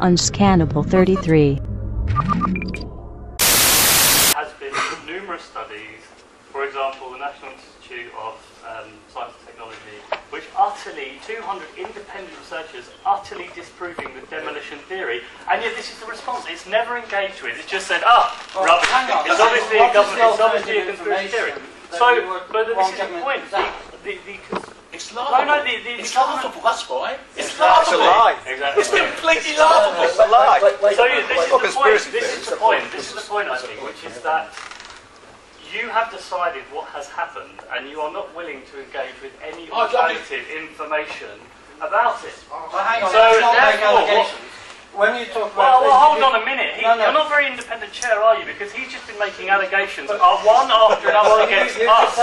Unscannable 33. Has been numerous studies, for example, the National Institute of Science and Technology, which utterly, 200 independent researchers utterly disproving the demolition theory, and yet this is the response. It's never engaged with. It's just said, rubbish. It's obviously a government. It's obviously a conspiracy theory. So, but this is the point. It's laughable. No, it's laughable, that's why. It's laughable. It's a lie. Exactly. It's completely laughable. It's a lie. So this is the point, I think, which is that you have decided what has happened and you are not willing to engage with any alternative information about it. Hang on, so therefore, when you talk about... Well, hold on a minute. You're not very independent chair, are you? Because he's just been making allegations, one after another against us.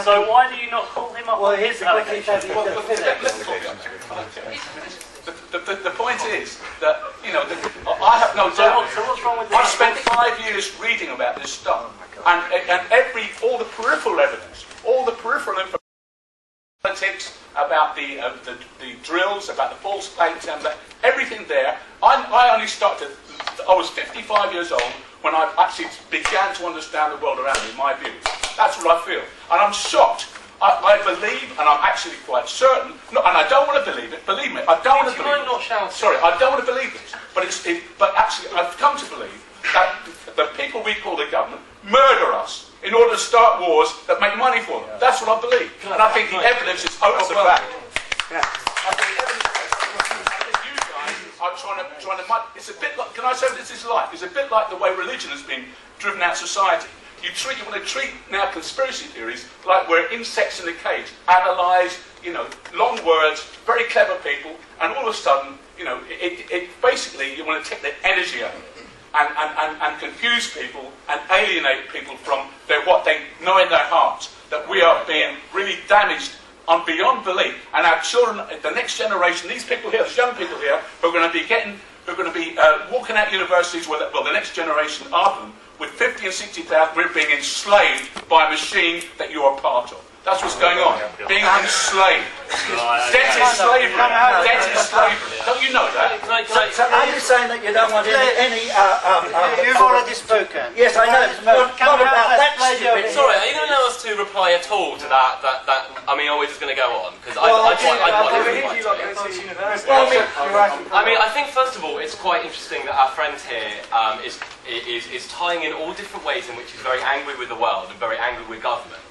So why do you not call him up on his allegations? The point is that, I have no doubt. So what's wrong with this? I've spent 5 years reading about this stuff. And all the peripheral evidence, all the peripheral information, politics, about the drills, about the false plates, and everything there. I only started, I was 55 years old when I actually began to understand the world around me, my views. That's what I feel. And I'm shocked. I believe, and I'm actually quite certain, and I don't want to believe it, believe me, I don't want to believe it. Sorry, I don't want to believe this, but actually I've come to believe that the people we call the government murder us in order to start wars that make money for them. That's what I believe. And I think the evidence is overwhelming. Yeah. I think you guys are trying to it's a bit like, can I say this is life? It's a bit like the way religion has been driven out of society. You want to treat now conspiracy theories like we're insects in a cage, analyse, long words, very clever people, and all of a sudden, it basically you want to take the energy out of it. And confuse people and alienate people from what they know in their hearts, that we are being really damaged on beyond belief, and our children, the next generation, these people here, these young people here, who are going to be walking out universities, the next generation after them, with 50 and 60,000, we're being enslaved by a machine that you are part of. That's what's going on. Being enslaved. Debt is slavery. Debt is slavery. Don't you know that? So are you saying that you don't want any You've already spoken. Yes, I know. What about that stupid... Sorry, are you going to allow us to reply at all to that? I mean, are we just going to go on? Because I think first of all, it's quite interesting that our friend here is tying in all different ways in which he's very angry with the world and very angry with government,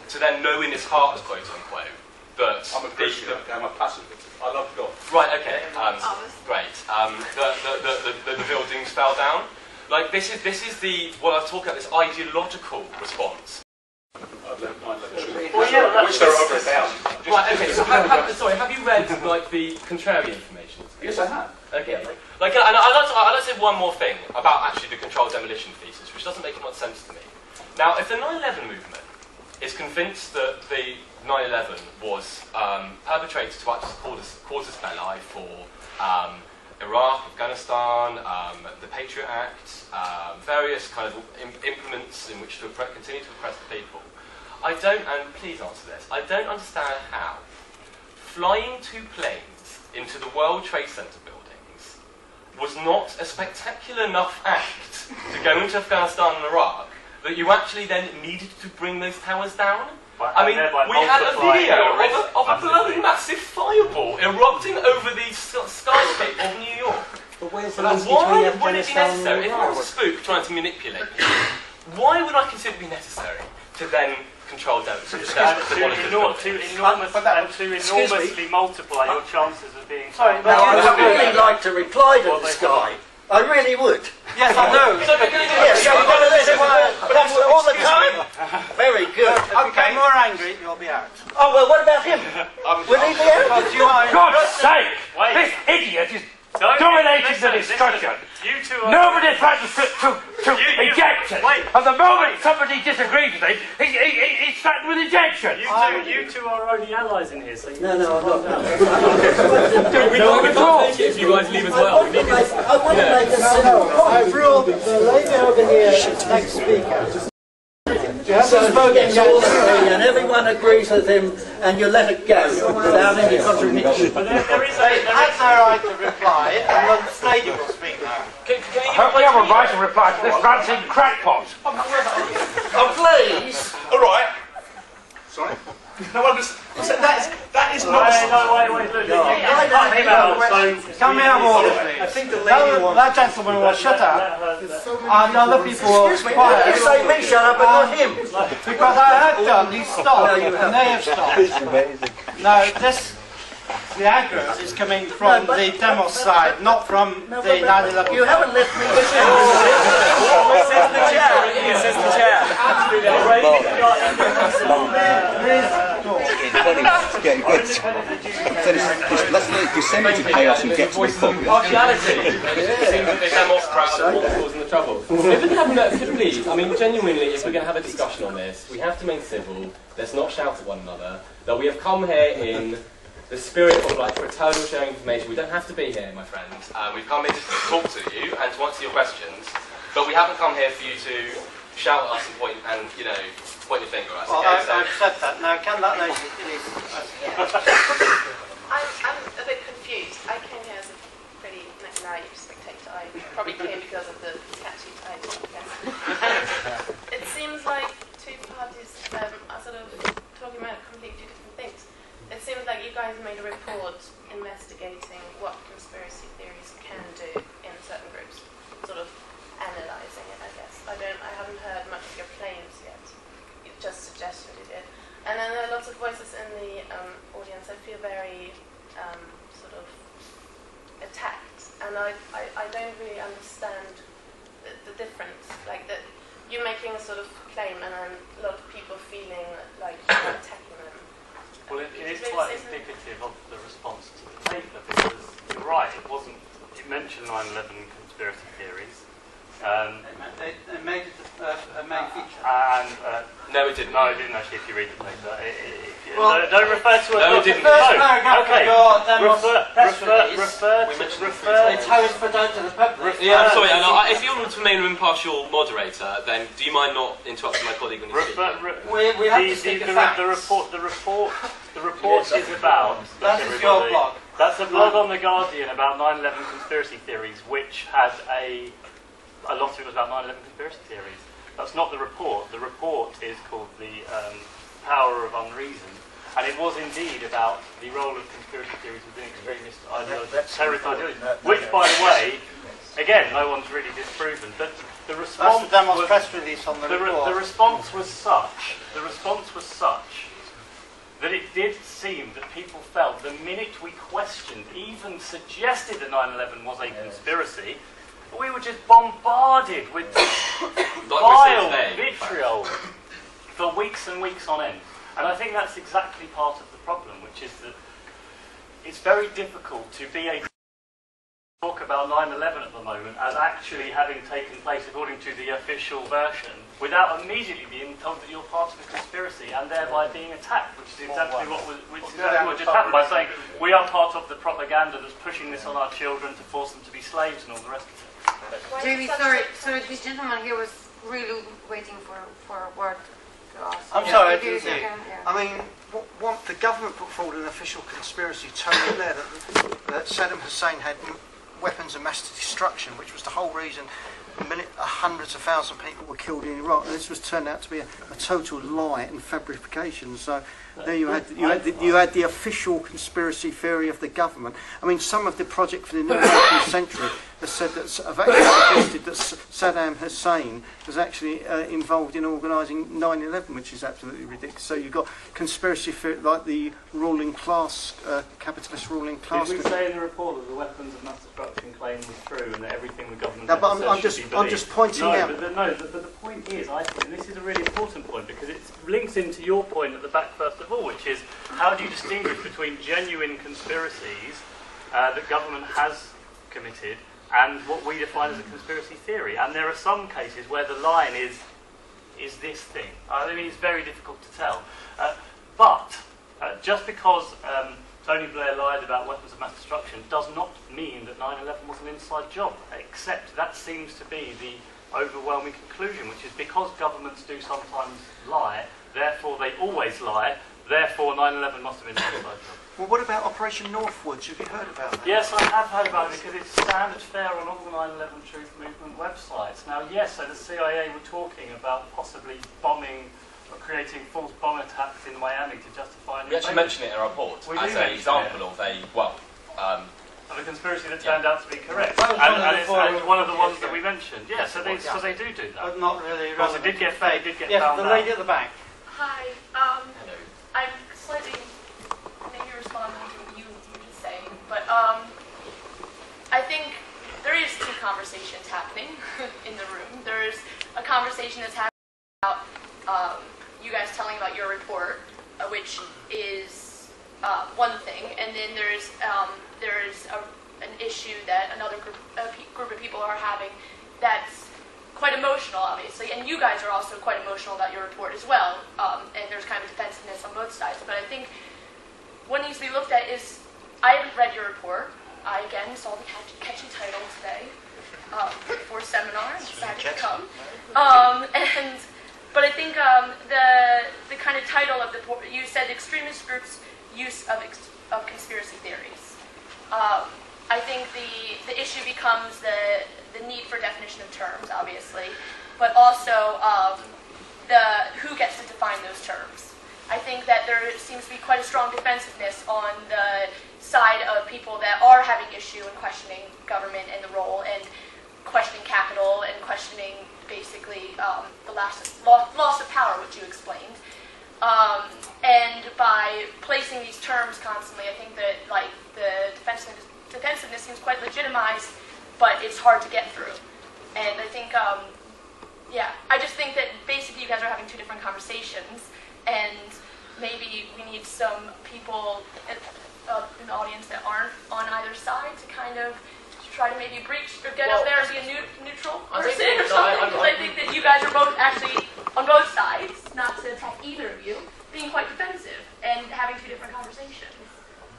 to then know in his heart, quote unquote, that I'm a Christian. I'm a pacifist. I love God. Right. Okay. Great. The buildings fell down. Like this is the what I was talking about. This ideological response. Which there are over 1,000. Right. Okay. So have you read like the contrary information? Yes, I have. Okay. Like, and I'd like to say one more thing about actually the controlled demolition thesis, which doesn't make much sense to me. Now, if the 9/11 movement is convinced that the 9/11 was perpetrated to actually cause us belli for Iraq, Afghanistan, the Patriot Act, various kind of implements in which to continue to oppress the people. And please answer this, I don't understand how flying 2 planes into the World Trade Center buildings was not a spectacular enough act to go into Afghanistan and Iraq that you actually then needed to bring those towers down? I mean, we had a video of a bloody massive fireball erupting over the skyscape of New York. But where's the why link between would it be Afghanistan necessary, and if I was a spook trying to manipulate you, why would I consider it be necessary to then control them? To enormously multiply your chances of being... Sorry, but I'd really like to reply to this guy. I really would. Yes, I know. Yes, that's all the time? Very good. If you get more angry, you'll be out. Oh, well, what about him? Will he be out? Because you are... For God's sake! This idiot is dominating the discussion. Nobody threatens to eject him. At the moment somebody disagrees with him, he's threatened with ejection. You two are only allies in here, so you... No, I'm not. No, we can't take it if you guys leave as well. I want to make a... I've ruled the lady over here, next speaker. So he gets all three, and everyone agrees with him, and you let it go without any contradiction. But there is They had their right to reply, and the lady will speak now. Can I hope we have a right to reply to this ranting crackpot. Oh, please! All right. Sorry. No, I'm just. That is not. wait, look, you cut him out, so... Come out of order, please. I think the lady wants... That gentleman will shut up, and other people will quiet. You say me shut up, but not him. Because I have done, he stopped, and they have stopped. No, the aggro is coming from the demo side, not from the 9/11. You haven't let me... Says the chair. Let's let it descend into chaos and get to the point. Partiality. It seems that the demos crowd are causing the trouble. If we could please, I mean, genuinely, if we're going to have a discussion on this, we have to remain civil. Let's not shout at one another. That we have come here in the spirit of like fraternal sharing information. We don't have to be here, my friends. We've come here to talk to you and to answer your questions, but we haven't come here for you to shout at us and point your finger at us. Well, Okay? I've said that. Now, can that lady please... I'm a bit confused. I came here as a pretty naive spectator. I probably came because of the catchy title, I guess. It seems like two parties are sort of talking about completely different things. It seems like you guys made a report investigating what conspiracy theories can do in certain groups, sort of analysing it, I guess. I haven't heard much of your claims yet. You just suggested you did. And then there are lots of voices in the audience. I feel very sort of attacked, and I don't really understand the difference. Like that, you're making a sort of claim, and then a lot of people feeling like you're attacking them. Well, it is quite indicative of the response to the paper, because you're right, it mentioned 9/11 conspiracy theories. They made it a main feature. No, it didn't. No, it didn't actually, if you read the paper. Don't refer to it. No, it didn't. Okay. It's how it's put out to the public. Yeah, I'm sorry. If you want to remain an impartial moderator, then do you mind not interrupting my colleague when he's speaking? We have to stick to facts. The report is about... That is your blog. That's a blog on The Guardian about 9/11 conspiracy theories, which had a lot of it was about 9/11 conspiracy theories. That's not the report. The report is called The Power of Unreason, and it was indeed about the role of conspiracy theories within extremist ideology, terrorist ideology, which, by the way, again, no one's really disproven. But the response That's the demo's press release on the report. The response was such that it did seem that people felt the minute we questioned, even suggested that 9/11 was a conspiracy, we were just bombarded with vile vitriol for weeks and weeks on end. And I think that's exactly part of the problem, which is that it's very difficult to be a talk about 9/11 at the moment as actually having taken place according to the official version, without immediately being told that you're part of a conspiracy and thereby being attacked, which is exactly what just happened by saying we are part of the propaganda that's pushing this on our children to force them to be slaves and all the rest of it. Jamie, sorry, this gentleman here was really waiting for a word to ask. I'm sorry, I Maybe didn't see. yeah. I mean, the government put forward an official conspiracy totally there that Saddam Hussein had weapons of mass destruction, which was the whole reason hundreds of thousands of people were killed in Iraq. And this was turned out to be a total lie and fabrication. So there you had the official conspiracy theory of the government. I mean, some of the project for the new 19th century has said that have actually suggested that Saddam Hussein was actually involved in organising 9/11, which is absolutely ridiculous. So you've got conspiracy theory like the ruling class, capitalist ruling class. Did we say in the report that the weapons of mass destruction claim was true and that everything the government No, but says I'm just pointing out. But the point is, I think, and this is a really important point because it links into your point at the back first of all, which is how do you distinguish between genuine conspiracies that government has committed and what we define as a conspiracy theory? And there are some cases where the line is this thing. I mean, it's very difficult to tell. But just because Tony Blair lied about weapons of mass destruction does not mean that 9/11 was an inside job, except that seems to be the overwhelming conclusion, which is because governments do sometimes lie, therefore they always lie, therefore 9/11 must have been a suicide. Well, what about Operation Northwoods? Have you heard about that? Yes, I have heard about it because it's standard fare on all the 9/11 Truth Movement websites. Now, yes, so the CIA were talking about possibly bombing or creating false bomb attacks in Miami to justify an We actually mention it in our report as an example of a, of a conspiracy that turned out to be correct. And it's one of the ones that we mentioned. Yeah, so they do that. But not really. Of course, it did get found the lady at the back. Hi. I'm slightly maybe responding to what you were just saying, but I think there is two conversations happening in the room. There's a conversation that's happening about you guys telling about your report, which is one thing, and then there's an issue that another group of people are having that's quite emotional, obviously, and you guys are also quite emotional about your report as well, and there's kind of a defensiveness on both sides, but I think what needs to be looked at is, I haven't read your report. I, again, saw the catchy title today for seminar and decided to come. But I think the kind of title of the report, you said extremist groups' use of conspiracy theories. I think the issue becomes the need for definition of terms, obviously, but also who gets to define those terms. I think that there seems to be quite a strong defensiveness on the side of people that are having issue and questioning government and the role, and questioning capital, and questioning basically the loss of power, which you explained. And by placing these terms constantly, I think that the defensiveness seems quite legitimized, but it's hard to get through. And I think, I just think that basically you guys are having two different conversations, and maybe we need some people in the audience that aren't on either side to kind of try to maybe breach or get up there and be a neutral person or something, because I think that you guys are both actually on both sides, not to attack either of you, being quite defensive and having two different conversations.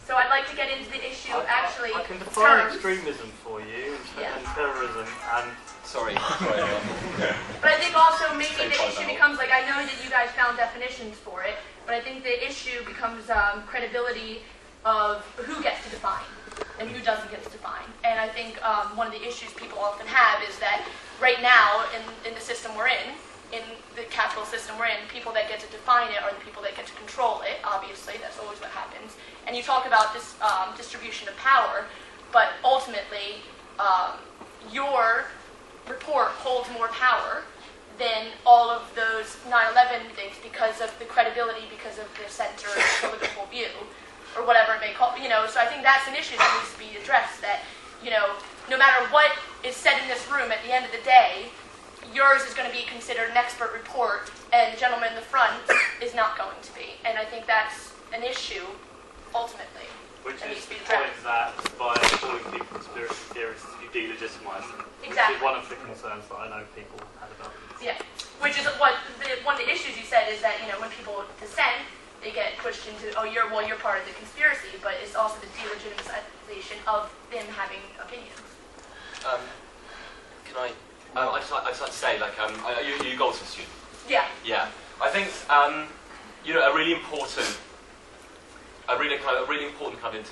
So I'd like to get into the issue of actually I can define terms. Extremism for you and terrorism and... Sorry. But I think also maybe the issue becomes, I know that you guys found definitions for it, but I think the issue becomes credibility of who gets to define and who doesn't get to define. And I think one of the issues people often have is that right now in the system we're in the capital system we're in, people that get to define it are the people that get to control it, obviously, that's always what happens. And you talk about this distribution of power, but ultimately your report holds more power than all of those 9/11 things because of the credibility, because of the center political view, or whatever it may call, so I think that's an issue that needs to be addressed, that, no matter what is said in this room, at the end of the day, yours is going to be considered an expert report, and the gentleman in the front is not going to be. And I think that's an issue, ultimately, which that is needs to be the point addressed. that by calling people conspiracy theorists, you delegitimize them. Exactly. Which is one of the concerns that I know people had about it. Yeah, which is one of the issues you said is that, when people dissent, they get pushed into, you're part of the conspiracy, but it's also the delegitimization of them having opinions. I'd just like to say, you're a Goldsmith student. Yeah. Yeah. I think, a really important kind of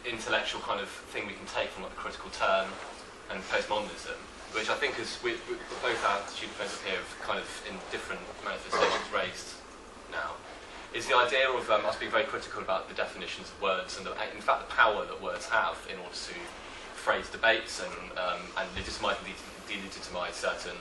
intellectual kind of thing we can take from the critical turn and postmodernism, which I think is both our student friends up here have kind of in different manifestations raised now, is the idea of us being very critical about the definitions of words and in fact the power that words have in order to phrase debates and legitimize and delegitimize certain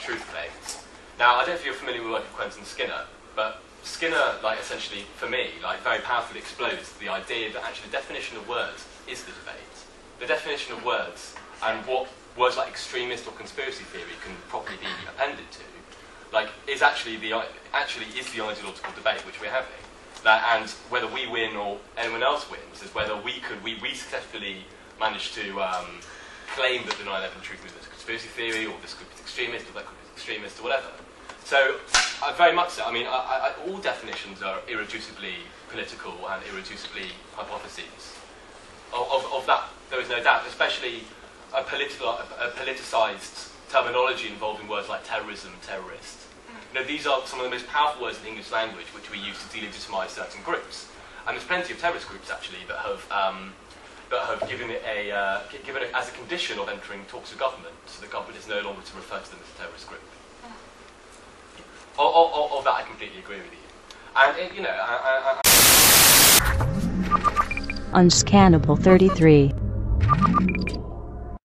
truth claims. Now, I don't know if you're familiar with the work of Quentin Skinner, but Skinner, essentially, for me, very powerfully explodes the idea that actually the definition of words is the debate. The definition of words and what words like extremist or conspiracy theory can properly be appended to, is actually the ideological debate which we're having. And whether we win or anyone else wins is whether we successfully manage to claim that the 9/11 truth movement is a conspiracy theory, or this group is extremist, or that group is extremist, or whatever. So, very much so. I mean, all definitions are irreducibly political and irreducibly hypotheses. Of that, there is no doubt, especially a politicised terminology involving words like terrorism and terrorist. You know, these are some of the most powerful words in the English language which we use to delegitimise certain groups. And there's plenty of terrorist groups actually that have given it as a condition of entering talks with government, so the government is no longer to refer to them as a terrorist group. Of that, I completely agree with you. And you know, Unscannable 33.